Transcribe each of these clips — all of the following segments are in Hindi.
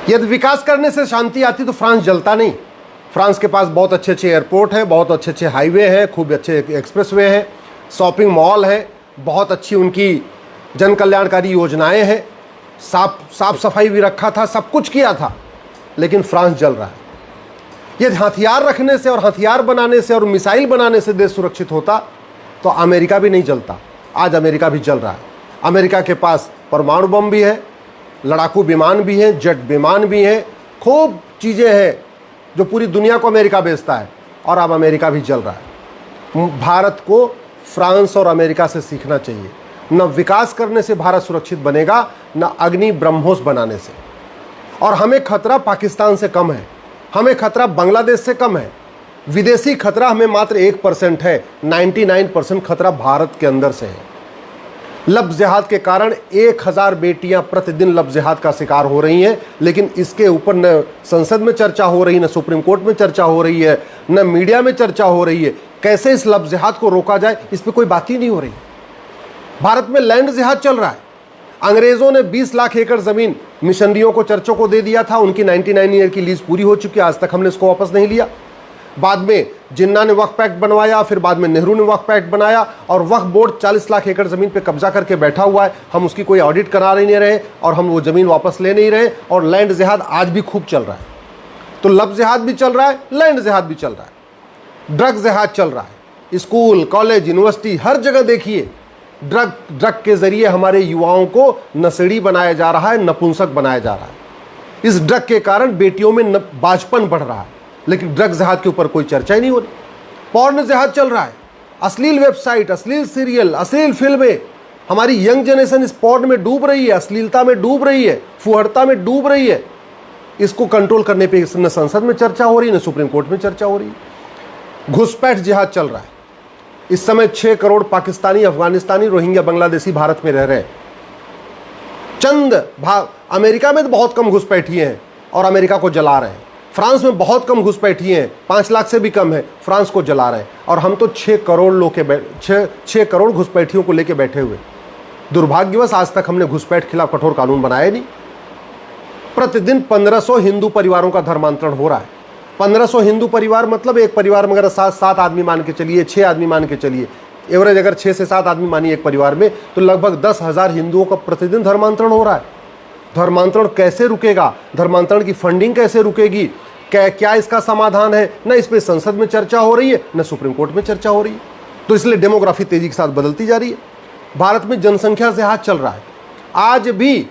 यदि विकास करने से शांति आती तो फ्रांस जलता नहीं। फ्रांस के पास बहुत अच्छे अच्छे एयरपोर्ट हैं, बहुत अच्छे अच्छे हाईवे हैं, खूब अच्छे एक्सप्रेसवे हैं, शॉपिंग मॉल है, बहुत अच्छी उनकी जन कल्याणकारी योजनाएं हैं, साफ सफाई भी रखा था, सब कुछ किया था, लेकिन फ्रांस जल रहा है। यदि हथियार रखने से और हथियार बनाने से और मिसाइल बनाने से देश सुरक्षित होता तो अमेरिका भी नहीं जलता। आज अमेरिका भी जल रहा है। अमेरिका के पास परमाणु बम भी है, लड़ाकू विमान भी हैं, जेट विमान भी हैं, खूब चीज़ें हैं जो पूरी दुनिया को अमेरिका बेचता है, और अब अमेरिका भी जल रहा है। भारत को फ्रांस और अमेरिका से सीखना चाहिए। न विकास करने से भारत सुरक्षित बनेगा, न अग्नि ब्रह्मोस बनाने से। और हमें खतरा पाकिस्तान से कम है, हमें खतरा बांग्लादेश से कम है, विदेशी खतरा हमें मात्र 1% है, 99% खतरा भारत के अंदर से है। लफ्ज़ जिहाद के कारण 1000 बेटियां प्रतिदिन लफ्ज़ जिहाद का शिकार हो रही हैं, लेकिन इसके ऊपर न संसद में चर्चा हो रही, न सुप्रीम कोर्ट में चर्चा हो रही है, न मीडिया में चर्चा हो रही है। कैसे इस लफ्ज़ जिहाद को रोका जाए, इस पर कोई बात ही नहीं हो रही। भारत में लैंड जिहाद चल रहा है। अंग्रेजों ने 20 लाख एकड़ ज़मीन मिशनरियों को, चर्चों को दे दिया था। उनकी 99 ईयर की लीज पूरी हो चुकी है, आज तक हमने इसको वापस नहीं लिया। बाद में जिन्ना ने वक्फ एक्ट बनवाया, फिर बाद में नेहरू ने वक्फ एक्ट बनाया, और वक्फ बोर्ड 40 लाख एकड़ ज़मीन पे कब्जा करके बैठा हुआ है। हम उसकी कोई ऑडिट करा नहीं रहे और हम वो ज़मीन वापस ले नहीं रहे, और लैंड जिहाद आज भी खूब चल रहा है। तो लफ्ज़ जिहाद भी चल रहा है, लैंड जिहाद भी चल रहा है, ड्रग जिहाद चल रहा है। स्कूल, कॉलेज, यूनिवर्सिटी, हर जगह देखिए ड्रग के ज़रिए हमारे युवाओं को नशेड़ी बनाया जा रहा है, नपुंसक बनाया जा रहा है। इस ड्रग के कारण बेटियों में बाजपन बढ़ रहा है, लेकिन ड्रग जिहाद के ऊपर कोई चर्चा ही नहीं हो रही। पॉर्न जिहाद चल रहा है, अश्लील वेबसाइट, अश्लील सीरियल, अश्लील फिल्में। हमारी यंग जनरेशन इस पॉर्न में डूब रही है, अश्लीलता में डूब रही है, फुहड़ता में डूब रही है। इसको कंट्रोल करने पे न संसद में चर्चा हो रही है, न सुप्रीम कोर्ट में चर्चा हो रही है। घुसपैठ जिहाद चल रहा है। इस समय 6 करोड़ पाकिस्तानी, अफगानिस्तानी, रोहिंग्या, बांग्लादेशी भारत में रह रहे हैं। अमेरिका में तो बहुत कम घुसपैठिए हैं और अमेरिका को जला रहे हैं। फ्रांस में बहुत कम घुसपैठिए हैं, 5 लाख से भी कम है, फ्रांस को जला रहे हैं। और हम तो 6 करोड़ घुसपैठियों को लेकर बैठे हुए। दुर्भाग्यवश आज तक हमने घुसपैठ खिलाफ कठोर कानून बनाया नहीं। प्रतिदिन 1500 हिंदू परिवारों का धर्मांतरण हो रहा है। 1500 हिंदू परिवार मतलब एक परिवार में अगर 7 आदमी मान के चलिए, 6 आदमी मान के चलिए, एवरेज अगर 6 से 7 आदमी मानिए एक परिवार में, तो लगभग 10,000 हिंदुओं का प्रतिदिन धर्मांतरण हो रहा है। धर्मांतरण कैसे रुकेगा? धर्मांतरण की फंडिंग कैसे रुकेगी? क्या इसका समाधान है? न इस पर संसद में चर्चा हो रही है, न सुप्रीम कोर्ट में चर्चा हो रही है। तो इसलिए डेमोग्राफी तेजी के साथ बदलती जा रही है। भारत में जनसंख्या जिहाद चल रहा है। आज भी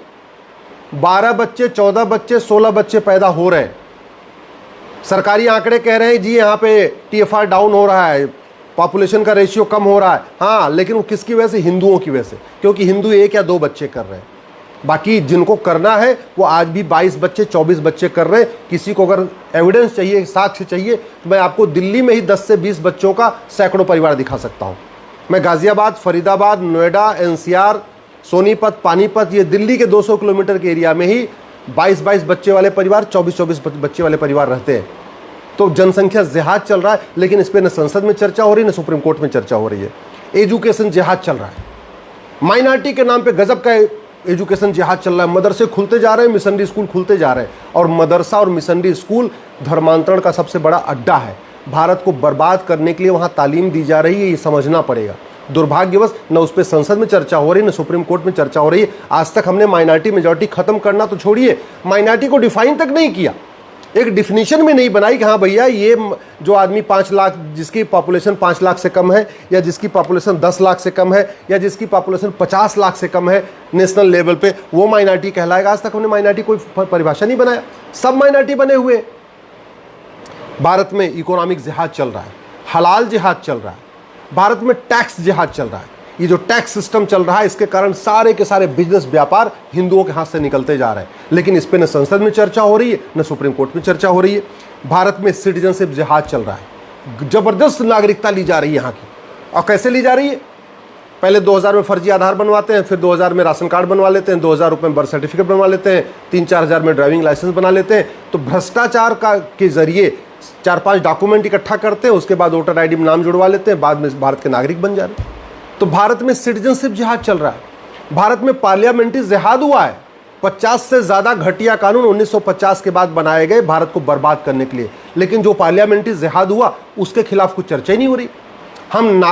12 बच्चे, 14 बच्चे, 16 बच्चे पैदा हो रहे हैं। सरकारी आंकड़े कह रहे हैं जी यहाँ पे TFR डाउन हो रहा है, पॉपुलेशन का रेशियो कम हो रहा है। हाँ, लेकिन वो किसकी वजह से? हिंदुओं की वजह से, क्योंकि हिंदू 1 या 2 बच्चे कर रहे हैं। बाकी जिनको करना है वो आज भी 22 बच्चे, 24 बच्चे कर रहे हैं। किसी को अगर एविडेंस चाहिए, साक्ष्य चाहिए, तो मैं आपको दिल्ली में ही 10 से 20 बच्चों का सैकड़ों परिवार दिखा सकता हूँ। मैं गाजियाबाद, फरीदाबाद, नोएडा, NCR, सोनीपत, पानीपत, ये दिल्ली के 200 किलोमीटर के एरिया में ही 22-22 बच्चे वाले परिवार, 24-24 बच्चे वाले परिवार रहते हैं। तो जनसंख्या जिहाद चल रहा है, लेकिन इस पर न संसद में चर्चा हो रही, न सुप्रीम कोर्ट में चर्चा हो रही है। एजुकेशन जिहाद चल रहा है। माइनॉरिटी के नाम पे गजब का एजुकेशन जिहाद चल रहा है। मदरसे खुलते जा रहे हैं, मिशनरी स्कूल खुलते जा रहे हैं, और मदरसा और मिशनरी स्कूल धर्मांतरण का सबसे बड़ा अड्डा है। भारत को बर्बाद करने के लिए वहाँ तालीम दी जा रही है, ये समझना पड़ेगा। दुर्भाग्यवश न उस पर संसद में चर्चा हो रही, न सुप्रीम कोर्ट में चर्चा हो रही है। आज तक हमने माइनॉरिटी मेजॉरिटी खत्म करना तो छोड़िए, माइनॉरिटी को डिफाइन तक नहीं किया, एक डिफिनीशन में नहीं बनाई कि हाँ भैया ये जो आदमी 5 लाख, जिसकी पॉपुलेशन 5 लाख से कम है, या जिसकी पॉपुलेशन 10 लाख से कम है, या जिसकी पॉपुलेशन 50 लाख से कम है नेशनल लेवल पे, वो माइनॉरिटी कहलाएगा। आज तक हमने माइनॉरिटी कोई परिभाषा नहीं बनाया, सब माइनॉरिटी बने हुए। भारत में इकोनॉमिक जिहाद चल रहा है, हलाल जिहाद चल रहा है, भारत में टैक्स जिहाद चल रहा है। ये जो टैक्स सिस्टम चल रहा है, इसके कारण सारे के सारे बिजनेस, व्यापार हिंदुओं के हाथ से निकलते जा रहे हैं। लेकिन इस पे न संसद में चर्चा हो रही है, न सुप्रीम कोर्ट में चर्चा हो रही है। भारत में सिटीजनशिप जिहाद चल रहा है, जबरदस्त नागरिकता ली जा रही है यहाँ की। और कैसे ली जा रही है? पहले 2000 में फर्जी आधार बनवाते हैं, फिर 2000 में राशन कार्ड बनवा लेते हैं, 2000 रुपये में बर्थ सर्टिफिकेट बनवा लेते हैं, 3-4 हज़ार में ड्राइविंग लाइसेंस बना लेते हैं। तो भ्रष्टाचार के जरिए 4-5 डॉक्यूमेंट इकट्ठा करते हैं, उसके बाद वोटर ID में नाम जुड़वा लेते हैं, बाद में भारत के नागरिक बन जा रहे हैं। तो भारत में सिटीजनशिप जिहाद चल रहा है। भारत में पार्लियामेंट्री जिहाद हुआ है। 50 से ज्यादा घटिया कानून 1950 के बाद बनाए गए भारत को बर्बाद करने के लिए, लेकिन जो पार्लियामेंट्री जिहाद हुआ उसके खिलाफ कुछ चर्चा ही नहीं हो रही। हम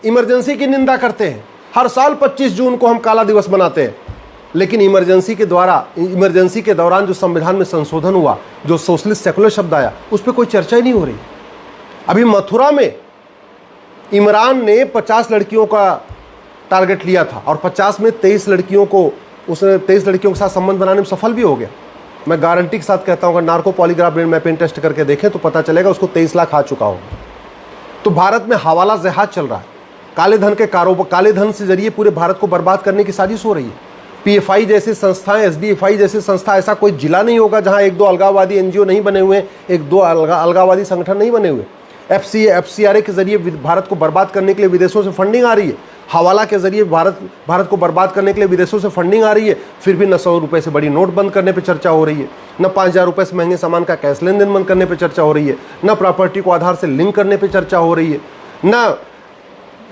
इमरजेंसी की निंदा करते हैं, हर साल 25 जून को हम काला दिवस मनाते हैं, लेकिन इमरजेंसी के दौरान जो संविधान में संशोधन हुआ, जो सोशलिस्ट सेकुलर शब्द आया, उस पर कोई चर्चा ही नहीं हो रही। अभी मथुरा में इमरान ने 50 लड़कियों का टारगेट लिया था और 50 में 23 लड़कियों के साथ संबंध बनाने में सफल भी हो गया। मैं गारंटी के साथ कहता हूं, अगर narco polygraph brain mapping test करके देखें तो पता चलेगा उसको 23 लाख आ चुका होगा। तो भारत में हवाला जिहाद चल रहा है, काले धन के कारोबार, काले धन से जरिए पूरे भारत को बर्बाद करने की साजिश हो रही है। पीएफआई जैसी संस्थाएं, एसडीएफआई जैसी संस्था, ऐसा कोई जिला नहीं होगा जहां एक दो अलगाववादी एनजीओ नहीं बने हुए, एक दो अलगाववादी संगठन नहीं बने हुए। एफसीआरए के जरिए भारत को बर्बाद करने के लिए विदेशों से फंडिंग आ रही है, हवाला के जरिए भारत को बर्बाद करने के लिए विदेशों से फंडिंग आ रही है, फिर भी न 100 रुपए से बड़ी नोट बंद करने पर चर्चा हो रही है, न 5000 रुपए से महंगे सामान का कैश लेन देन बंद करने पर चर्चा हो रही है, न प्रॉपर्टी को आधार से लिंक करने पर चर्चा हो रही है, न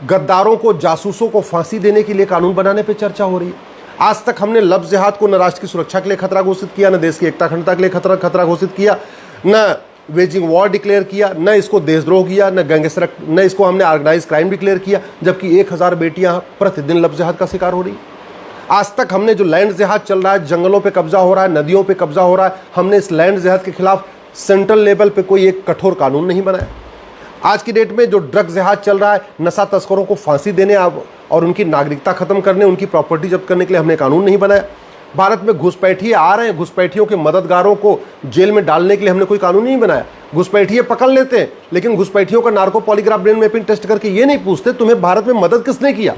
गद्दारों को, जासूसों को फांसी देने के लिए कानून बनाने पर चर्चा हो रही है। आज तक हमने लफ्ज़ जिहाद को न राष्ट्र की सुरक्षा के लिए खतरा घोषित किया, न देश की एकता अखंडता के लिए खतरा घोषित किया, न वेजिंग वॉर डिक्लेयर किया, न इसको देशद्रोह किया, न इसको हमने ऑर्गेनाइज क्राइम डिक्लेयर किया, जबकि 1000 बेटियां प्रतिदिन लफ्ज़ जिहाद का शिकार हो रही। आज तक हमने जो लैंड जिहाद चल रहा है, जंगलों पे कब्जा हो रहा है, नदियों पे कब्जा हो रहा है, हमने इस लैंड जिहाद के खिलाफ सेंट्रल लेवल पे कोई एक कठोर कानून नहीं बनाया। आज की डेट में जो ड्रग जिहाद चल रहा है, नशा तस्करों को फांसी देने और उनकी नागरिकता खत्म करने, उनकी प्रॉपर्टी जब्त करने के लिए हमने कानून नहीं बनाया। भारत में घुसपैठिए आ रहे हैं, घुसपैठियों के मददगारों को जेल में डालने के लिए हमने कोई कानून नहीं बनाया। घुसपैठिए पकड़ लेते हैं, लेकिन घुसपैठियों का narco polygraph brain mapping test करके ये नहीं पूछते तुम्हें भारत में मदद किसने किया।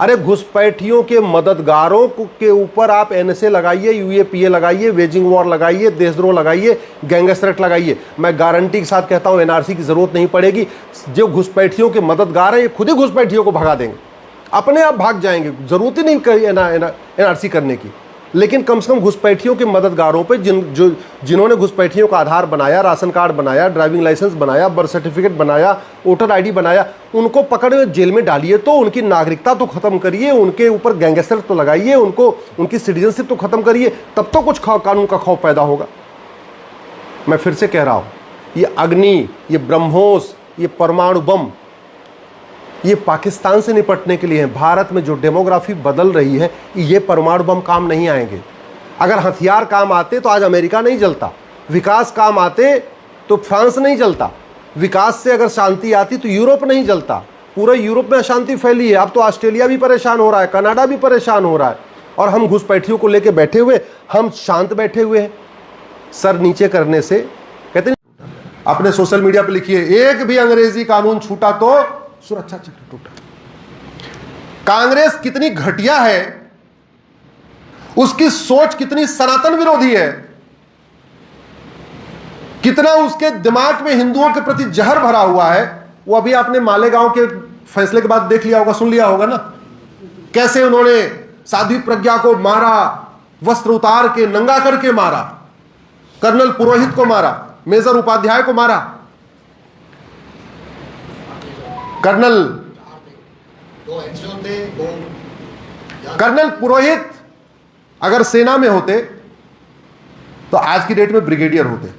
अरे घुसपैठियों के मददगारों के ऊपर आप एनएसए लगाइए, यूएपीए लगाइए, वेजिंग वॉर लगाइए, देशद्रोह लगाइए, गैंगस्टर लगाइए, मैं गारंटी के साथ कहता हूं एनआरसी की जरूरत नहीं पड़ेगी। जो घुसपैठियों के मददगार हैं ये खुद ही घुसपैठियों को भगा देंगे, अपने आप भाग जाएंगे, जरूरत ही नहीं एनआरसी करने की। लेकिन कम से कम घुसपैठियों के मददगारों पे जिन्होंने घुसपैठियों का आधार बनाया, राशन कार्ड बनाया, ड्राइविंग लाइसेंस बनाया, बर्थ सर्टिफिकेट बनाया, वोटर आईडी बनाया, उनको पकड़ जेल में डालिए, तो उनकी नागरिकता तो खत्म करिए, उनके ऊपर गैंगस्टर तो लगाइए, उनकी सिटीजनशिप तो खत्म करिए, तब तो कुछ कानून का खौफ पैदा होगा। मैं फिर से कह रहा हूं, ये अग्नि, ये ब्रह्मोस, ये परमाणु बम, ये पाकिस्तान से निपटने के लिए है। भारत में जो डेमोग्राफी बदल रही है, ये परमाणु बम काम नहीं आएंगे। अगर हथियार काम आते तो आज अमेरिका नहीं जलता, विकास काम आते तो फ्रांस नहीं जलता, विकास से अगर शांति आती तो यूरोप नहीं जलता। पूरे यूरोप में अशांति फैली है, अब तो ऑस्ट्रेलिया भी परेशान हो रहा है, कनाडा भी परेशान हो रहा है, और हम घुसपैठियों को लेकर बैठे हुए, हम शांत बैठे हुए हैं। सर नीचे करने से कहते नहीं। अपने सोशल मीडिया पर लिखिए, एक भी अंग्रेजी कानून छूटा तो सुरक्षा चक्र टूटा। कांग्रेस कितनी घटिया है, उसकी सोच कितनी सनातन विरोधी है, कितना उसके दिमाग में हिंदुओं के प्रति जहर भरा हुआ है, वो अभी आपने मालेगांव के फैसले के बाद देख लिया होगा, सुन लिया होगा ना, कैसे उन्होंने साध्वी प्रज्ञा को मारा, वस्त्र उतार के नंगा करके मारा, कर्नल पुरोहित को मारा, मेजर उपाध्याय को मारा। कर्नल पुरोहित अगर सेना में होते तो आज की डेट में ब्रिगेडियर होते।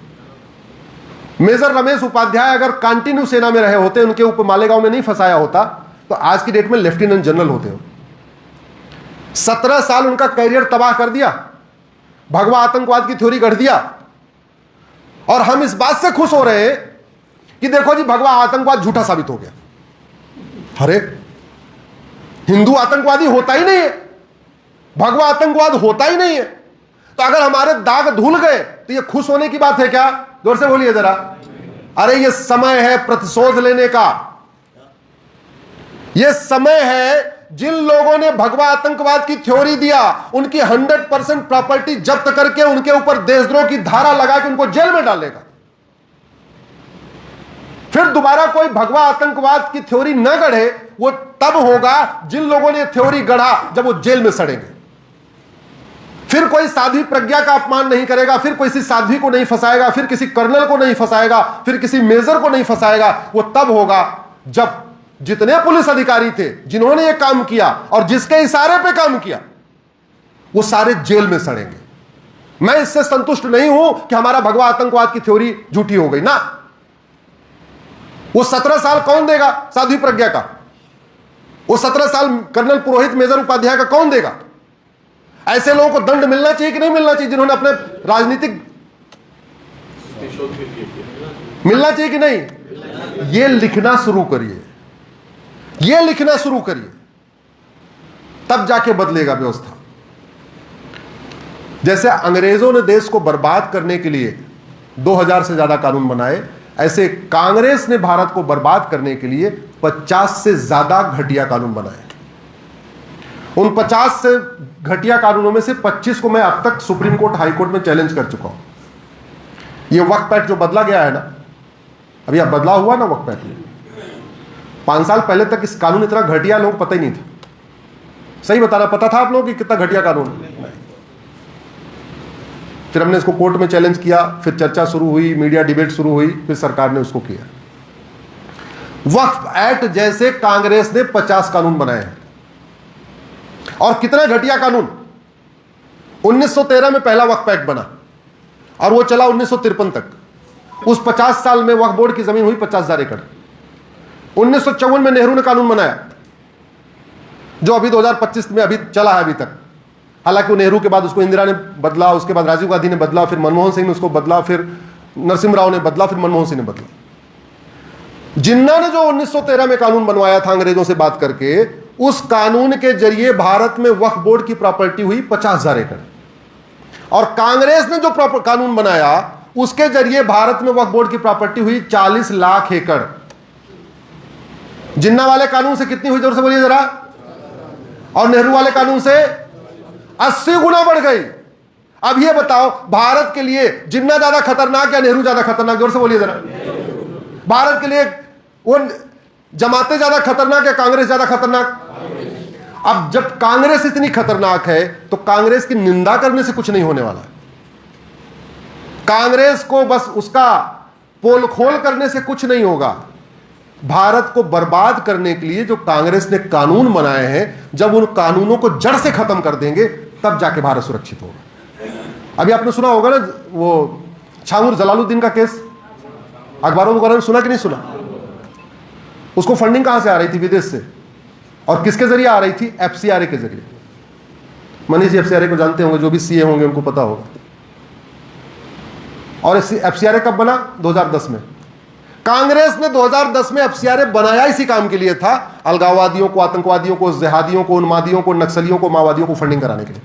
मेजर रमेश उपाध्याय अगर कंटिन्यू सेना में रहे होते, उनके ऊपर मालेगांव में नहीं फंसाया होता, तो आज की डेट में लेफ्टिनेंट जनरल होते हो। 17 साल उनका कैरियर तबाह कर दिया, भगवा आतंकवाद की थ्योरी गढ़ दिया, और हम इस बात से खुश हो रहे हैं कि देखो जी भगवा आतंकवाद झूठा साबित हो गया। अरे हिंदू आतंकवादी होता ही नहीं है, भगवा आतंकवाद होता ही नहीं है, तो अगर हमारे दाग धुल गए तो ये खुश होने की बात है क्या? जोर से बोलिए जरा। अरे ये समय है प्रतिशोध लेने का, ये समय है जिन लोगों ने भगवा आतंकवाद की थ्योरी दिया उनकी 100% प्रॉपर्टी जब्त करके उनके ऊपर देशद्रोह की धारा लगा के उनको जेल में डालेगा। फिर दोबारा कोई भगवा आतंकवाद की थ्योरी न गढ़े, वो तब होगा जिन लोगों ने थ्योरी गढ़ा जब वो जेल में सड़ेंगे। फिर कोई साध्वी प्रज्ञा का अपमान नहीं करेगा, फिर किसी साध्वी को नहीं फंसाएगा, फिर किसी कर्नल को नहीं फंसाएगा, फिर किसी मेजर को नहीं फंसाएगा। वो तब होगा जब जितने पुलिस अधिकारी थे जिन्होंने ये काम किया और जिसके इशारे पे काम किया, वो सारे जेल में सड़ेंगे। मैं इससे संतुष्ट नहीं हूं कि हमारा भगवा आतंकवाद की थ्योरी झूठी हो गई ना। वो 17 साल कौन देगा साध्वी प्रज्ञा का? वो 17 साल कर्नल पुरोहित मेजर उपाध्याय का कौन देगा? ऐसे लोगों को दंड मिलना चाहिए कि नहीं मिलना चाहिए, जिन्होंने अपने राजनीतिक मिलना चाहिए कि नहीं? ये लिखना शुरू करिए, ये लिखना शुरू करिए, तब जाके बदलेगा व्यवस्था। जैसे अंग्रेजों ने देश को बर्बाद करने के लिए 2000 से ज्यादा कानून बनाए, ऐसे कांग्रेस ने भारत को बर्बाद करने के लिए 50 से ज्यादा घटिया कानून बनाए। उन 50 से घटिया कानूनों में से 25 को मैं अब तक सुप्रीम कोर्ट, हाई कोर्ट में चैलेंज कर चुका हूं। ये वक्फ एक्ट जो बदला गया है ना, अभी अब बदला हुआ ना वक्फ एक्ट में, 5 साल पहले तक इस कानून इतना घटिया लोग पता ही नहीं था। सही बता रहा, पता था आप लोगों की कितना घटिया कानून है? फिर हमने इसको कोर्ट में चैलेंज किया, फिर चर्चा शुरू हुई, मीडिया डिबेट शुरू हुई, फिर सरकार ने उसको किया। वक्फ एक्ट जैसे कांग्रेस ने 50 कानून बनाए हैं। और कितना घटिया कानून! 1913 में पहला वक्फ एक्ट बना और वो चला 1953 तक। उस 50 साल में वक्फ बोर्ड की जमीन हुई 50,000 एकड़। 1954 में नेहरू ने कानून बनाया, जो अभी 2025 में अभी चला है अभी तक। हालांकि वो नेहरू के बाद उसको इंदिरा ने बदला, उसके बाद राजीव गांधी ने बदला, फिर मनमोहन सिंह ने उसको बदला, फिर नरसिम्हा राव ने बदला, फिर मनमोहन सिंह ने बदला। जिन्ना ने जो 1913 में कानून बनवाया था अंग्रेजों से बात करके, उस कानून के जरिए भारत में वक्फ बोर्ड की प्रॉपर्टी हुई 50,000 एकड़। और कांग्रेस ने जो कानून बनाया, उसके जरिए भारत में वक्फ बोर्ड की प्रॉपर्टी हुई 40 लाख एकड़। जिन्ना वाले कानून से कितनी हुई, जोर से बोलिए जरा? और नेहरू वाले कानून से 80 गुना बढ़ गई। अब ये बताओ, भारत के लिए जिन्ना ज्यादा खतरनाक या नेहरू ज्यादा खतरनाक? जोर से बोलिए जरा। भारत के लिए वो जमातें ज्यादा खतरनाक या कांग्रेस ज्यादा खतरनाक? अब जब कांग्रेस इतनी खतरनाक है तो कांग्रेस की निंदा करने से कुछ नहीं होने वाला। कांग्रेस को बस उसका पोल खोल करने से कुछ नहीं होगा। भारत को बर्बाद करने के लिए जो कांग्रेस ने कानून बनाए हैं, जब उन कानूनों को जड़ से खत्म कर देंगे, तब जाके भारत सुरक्षित होगा। अभी आपने सुना होगा ना वो छाऊर जलालुद्दीन का केस, अखबारों वगैरह में सुना कि नहीं सुना? उसको फंडिंग कहां से आ रही थी? विदेश से। और किसके जरिए आ रही थी? एफसीआरए के जरिए। मनीष जी एफसीआरए को जानते होंगे, जो भी सीए होंगे उनको पता होगा। और एफसीआरए कब बना? 2010 में। कांग्रेस ने 2010 में एफसीआरए बनाया इसी काम के लिए था, अलगाववादियों को, आतंकवादियों को, जिहादियों को, उन्मादियों को, नक्सलियों को, माओवादियों को फंडिंग कराने के लिए।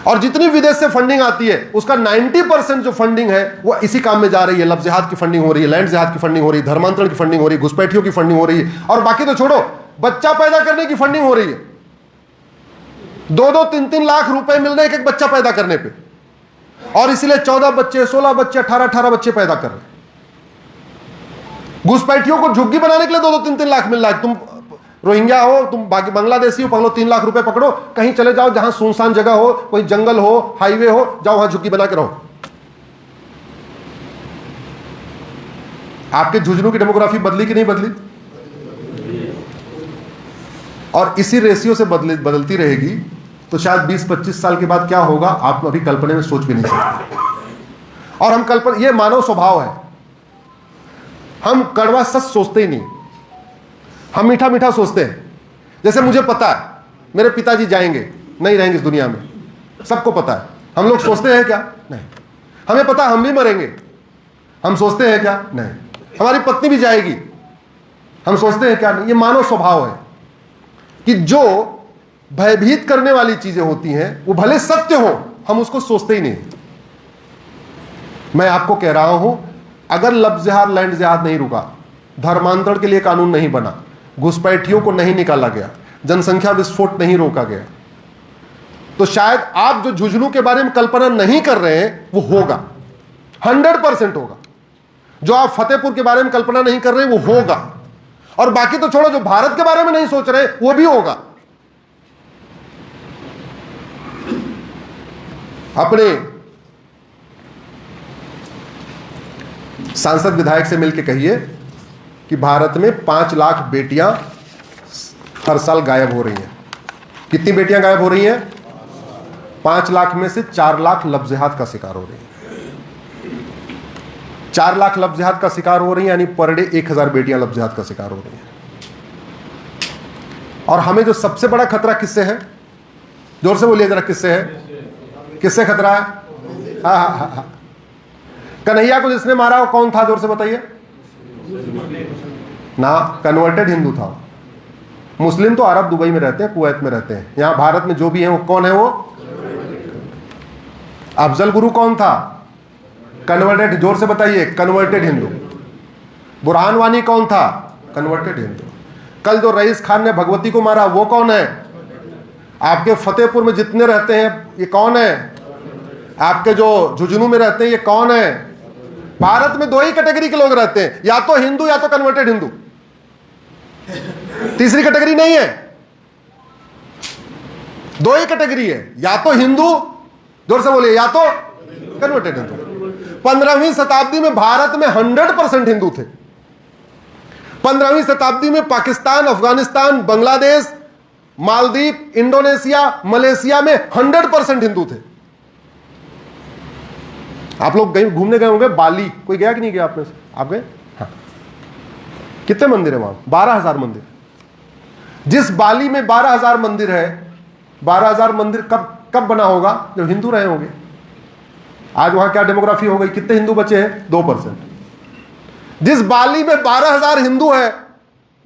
और जितनी विदेश से फंडिंग आती है, उसका 90% जो फंडिंग है वो इसी काम में जा रही है। लव जिहाद की फंडिंग हो रही है, लैंड जिहाद की फंडिंग हो रही है, धर्मांतरण की फंडिंग हो रही है, घुसपैठियों की फंडिंग हो रही है, और बाकी तो छोड़ो, बच्चा पैदा करने की फंडिंग हो रही है। 2-2, 3-3 लाख रुपए मिल रहे एक बच्चा पैदा करने पे, और इसलिए 14 बच्चे, 16 बच्चे, 18 बच्चे पैदा कर रहे हैं। घुसपैठियों को झुग्गी बनाने के लिए 2-2, 3-3 लाख मिल रहा है। तुम रोहिंग्या हो, तुम बांग्लादेशी हो, पकड़ो 3 लाख रुपए पकड़ो, कहीं चले जाओ जहां सुनसान जगह हो, कोई जंगल हो, हाईवे हो, जाओ वहां झुग्गी बना के रहो। आपके झुंझुनू की डेमोग्राफी बदली कि नहीं बदली? और इसी रेशियो से बदलती रहेगी तो शायद 20-25 साल के बाद क्या होगा आप अभी कल्पना में सोच भी नहीं सकते। और हम कल्पना, ये मानव स्वभाव है, हम कड़वा सच सोचते ही नहीं, हम मीठा मीठा सोचते हैं। जैसे मुझे पता है मेरे पिताजी जाएंगे, नहीं रहेंगे इस दुनिया में, सबको पता है। हम लोग सोचते हैं क्या? नहीं। हमें पता है हम भी मरेंगे, हम सोचते हैं क्या? नहीं। हमारी पत्नी भी जाएगी, हम सोचते हैं क्या? नहीं। ये मानव स्वभाव है कि जो भयभीत करने वाली चीजें होती हैं, वो भले सत्य हो, हम उसको सोचते ही नहीं। मैं आपको कह रहा हूं, अगर लव जिहाद, लैंड जिहाद नहीं रुका, धर्मांतरण के लिए कानून नहीं बना, घुसपैठियों को नहीं निकाला गया, जनसंख्या विस्फोट नहीं रोका गया, तो शायद आप जो झुंझुनू के बारे में कल्पना नहीं कर रहे हैं वो होगा, 100% होगा। जो आप फतेहपुर के बारे में कल्पना नहीं कर रहे हैं वो होगा, और बाकी तो छोड़ो, जो भारत के बारे में नहीं सोच रहे वो भी होगा। अपने सांसद विधायक से मिलकर कहिए कि भारत में 5 लाख बेटियां हर साल गायब हो रही हैं। कितनी बेटियां गायब हो रही हैं? 5 लाख में से 4 लाख लफ्ज़-ए-जिहाद का शिकार हो रही है। 4 लाख लफ्ज़-ए-जिहाद का शिकार हो रही है, यानी पर डे 1000 बेटियां लफ्ज़-ए-जिहाद का शिकार हो रही हैं। और हमें जो सबसे बड़ा खतरा किससे है? जोर से बोलिए जरा, किससे है? किससे खतरा है? हाँ। कन्हैया को जिसने मारा वो कौन था? जोर से बताइए ना। कन्वर्टेड हिंदू था। मुस्लिम तो अरब दुबई में रहते हैं, कुवैत में रहते हैं। यहां भारत में जो भी है वो कौन है? वो अफजल गुरु कौन था? कन्वर्टेड। जोर से बताइए, कन्वर्टेड हिंदू। बुरहान वानी कौन था? कन्वर्टेड हिंदू। कल जो रईस खान ने भगवती को मारा वो कौन है? आपके फतेहपुर में जितने रहते हैं ये कौन है? आपके जो झुंझुनू में रहते हैं ये कौन है? भारत में 2 ही कैटेगरी के लोग रहते हैं, या तो हिंदू या तो कन्वर्टेड हिंदू। तीसरी कैटेगरी नहीं है। 2 ही कैटेगरी है, या तो हिंदू, जोर से बोलिए, या तो कन्वर्टेड हिंदू। 15वीं शताब्दी में भारत में 100% हिंदू थे। 15वीं शताब्दी में पाकिस्तान, अफगानिस्तान, बांग्लादेश, मालदीव, इंडोनेशिया, मलेशिया में 100% हिंदू थे। आप लोग कहीं घूमने गए होंगे, बाली, कोई गया कि नहीं गया आप में से? आप गए? हाँ। कितने मंदिर है वहां? 12,000 मंदिर। जिस बाली में 12,000 मंदिर है, 12,000 मंदिर कब बना होगा? जब हिंदू रहे होंगे। आज वहां क्या डेमोग्राफी हो गई? कितने हिंदू बचे हैं? 2%। जिस बाली में 12,000 हिंदू है,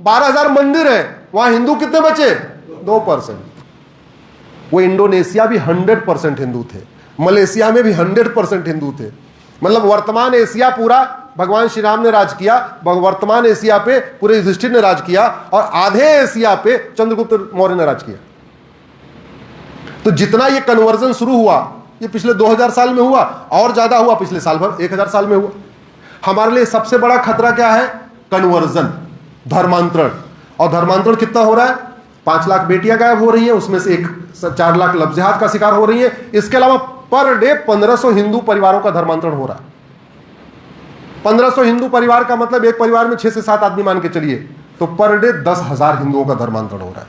12,000 मंदिर है, वहां हिंदू कितने बचे? 2%। वो इंडोनेशिया भी 100% हिंदू थे, मलेशिया में भी 100% हिंदू थे। मतलब वर्तमान एशिया पूरा भगवान श्री राम ने राज किया, वर्तमान एशिया पे पूरे युधिष्ठिर ने राज किया, और आधे एशिया पे चंद्रगुप्त मौर्य ने राज किया। तो जितना ये कन्वर्जन शुरू हुआ, ये पिछले 2000 साल में हुआ, और ज्यादा हुआ पिछले साल भर 1000 साल में हुआ। हमारे लिए सबसे बड़ा खतरा क्या है? कन्वर्जन, धर्मांतरण। और धर्मांतरण कितना हो रहा है? 5 लाख बेटियां गायब हो रही हैं, उसमें से 4 लाख लफ्ज़-ए-जिहाद का शिकार हो रही है। इसके अलावा पर डे 1500 हिंदू परिवारों का धर्मांतरण हो रहा है। 1500 हिंदू परिवार का मतलब एक परिवार में 6 से 7 आदमी मान के चलिए, तो पर डे 10,000 हिंदुओं का धर्मांतरण हो रहा है।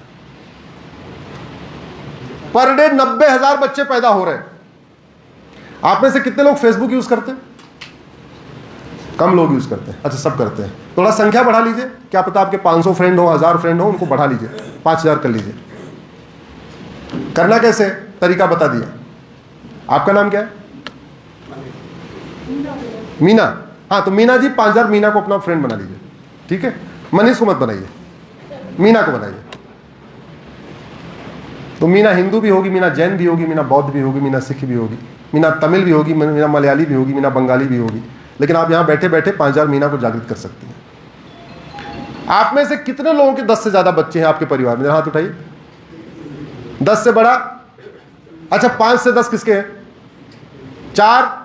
पर डे 90,000 बच्चे पैदा हो रहे हैं। आप में से कितने लोग फेसबुक यूज करते हैं? कम लोग यूज करते हैं। अच्छा, सब करते हैं। थोड़ा संख्या बढ़ा लीजिए, क्या पता आपके 500 फ्रेंड हो, 1000 फ्रेंड हो, उनको बढ़ा लीजिए, 5000 कर लीजिए। करना कैसे? तरीका बता दिया। आपका नाम क्या है? मीना। हाँ, तो मीना जी 5000 मीना को अपना फ्रेंड बना लीजिए, ठीक है? मनीष को मत बनाइए, मीना को बनाइए। तो मीना हिंदू भी होगी, मीना जैन भी होगी, मीना बौद्ध भी होगी, मीना सिख भी होगी, मीना तमिल भी होगी, मीना मलयाली भी होगी, मीना बंगाली भी होगी। लेकिन आप यहां बैठे बैठे 5000 मीना को जागृत कर सकती हैं। आप में से कितने लोगों के 10 से ज्यादा बच्चे हैं आपके परिवार में? हाथ उठाइए। 10 से बड़ा? अच्छा, 5 से 10 किसके हैं? 4।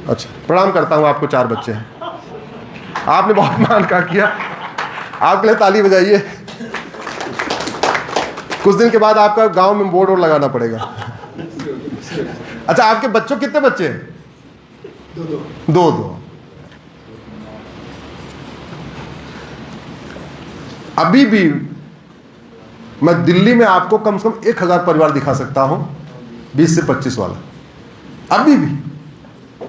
अच्छा, प्रणाम करता हूं, आपको 4 बच्चे हैं। आपने बहुत मान का किया, आपके लिए ताली बजाइए। कुछ दिन के बाद आपका गांव में बोर्ड और लगाना पड़ेगा। अच्छा, आपके बच्चों कितने बच्चे हैं? 2। अभी भी मैं दिल्ली में आपको कम से कम 1000 परिवार दिखा सकता हूं, 20 से 25 वाला। अभी भी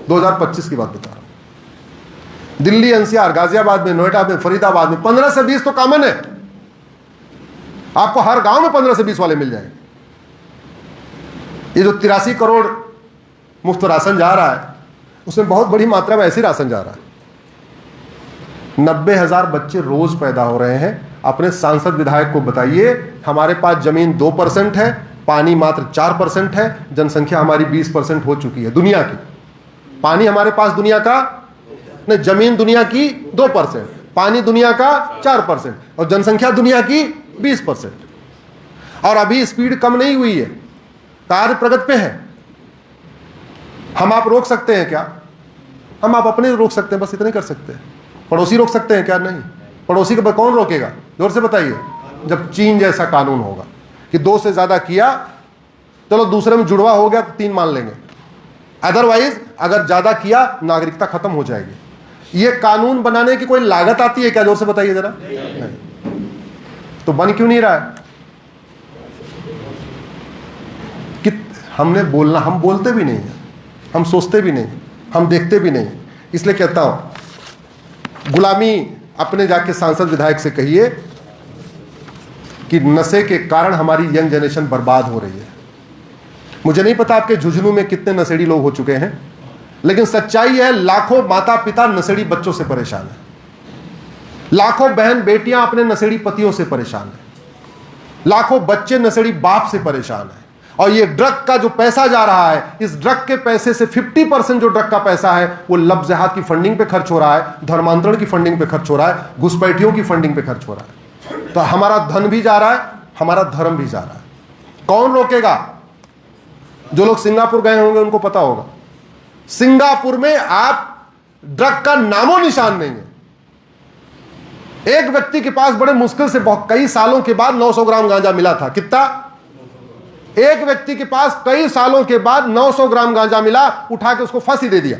2025 की बात बता रहा हूं। दिल्ली, एनसीआर, गाजियाबाद में, नोएडा में, फरीदाबाद में 15 से 20 तो कॉमन है। आपको हर गांव में 15 से 20 वाले मिल जाएंगे। ये जो 83 करोड़ मुफ्त राशन जा रहा है, उसमें बहुत बड़ी मात्रा में ऐसी राशन जा रहा है। 90,000 बच्चे रोज पैदा हो रहे हैं। अपने सांसद विधायक को बताइए, हमारे पास जमीन 2% है, पानी मात्र 4% है, जनसंख्या हमारी 20% हो चुकी है दुनिया की। पानी हमारे पास दुनिया का नहीं, जमीन दुनिया की 2%, पानी दुनिया का 4%, और जनसंख्या दुनिया की 20%। और अभी स्पीड कम नहीं हुई है, कार्य प्रगति पे है। हम आप रोक सकते हैं क्या? हम आप अपने रोक सकते हैं, बस इतने कर सकते हैं। पड़ोसी रोक सकते हैं क्या? नहीं। पड़ोसी को कौन रोकेगा? जोर से बताइए। जब चीन जैसा कानून होगा कि 2 से ज्यादा किया, चलो दूसरे में जुड़वा हो गया तो 3 मान लेंगे, अदरवाइज अगर ज्यादा किया नागरिकता खत्म हो जाएगी। ये कानून बनाने की कोई लागत आती है क्या? जोर से बताइए जरा। नहीं। तो बन क्यों नहीं रहा है? हमने बोलना, हम बोलते भी नहीं हैं, हम सोचते भी नहीं, हम देखते भी नहीं। इसलिए कहता हूं, गुलामी अपने जाके सांसद विधायक से कहिए कि नशे के कारण हमारी यंग जनरेशन बर्बाद हो रही है। मुझे नहीं पता आपके झुंझुनू में कितने नशेड़ी लोग हो चुके हैं, लेकिन सच्चाई है लाखों माता पिता नशेड़ी बच्चों से परेशान है, लाखों बहन बेटियां अपने नशेड़ी पतियों से परेशान है, लाखों बच्चे नशेड़ी बाप से परेशान है। और ये ड्रग का जो पैसा जा रहा है, इस ड्रग के पैसे से 50% जो ड्रग का पैसा है वो लव जिहाद की फंडिंग पे खर्च हो रहा है, धर्मांतरण की फंडिंग पे खर्च हो रहा है, घुसपैठियों की फंडिंग पे खर्च हो रहा है। तो हमारा धन भी जा रहा है, हमारा धर्म भी जा रहा है। कौन रोकेगा? जो लोग सिंगापुर गए होंगे उनको पता होगा, सिंगापुर में आप ड्रग का नामो निशान नहीं है। एक व्यक्ति के पास बड़े मुश्किल से कई सालों के बाद 900 ग्राम गांजा मिला था। कितना? एक व्यक्ति के पास कई सालों के बाद 900 ग्राम गांजा मिला, उठा के उसको फांसी दे दिया।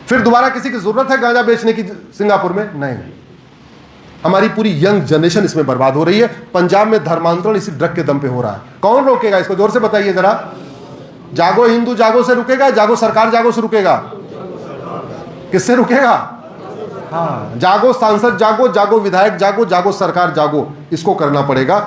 फिर दोबारा किसी की जरूरत है गांजा बेचने की सिंगापुर में? नहीं। हमारी पूरी यंग जनरेशन इसमें बर्बाद हो रही है। पंजाब में धर्मांतरण इसी ड्रग के दम पे हो रहा है। कौन रोकेगा इसको? जोर से बताइए जरा। जागो हिंदू जागो से रुकेगा? जागो सरकार जागो से रुकेगा? किससे रुकेगा? हाँ, जागो सांसद जागो, जागो विधायक जागो, जागो सरकार जागो, इसको करना पड़ेगा।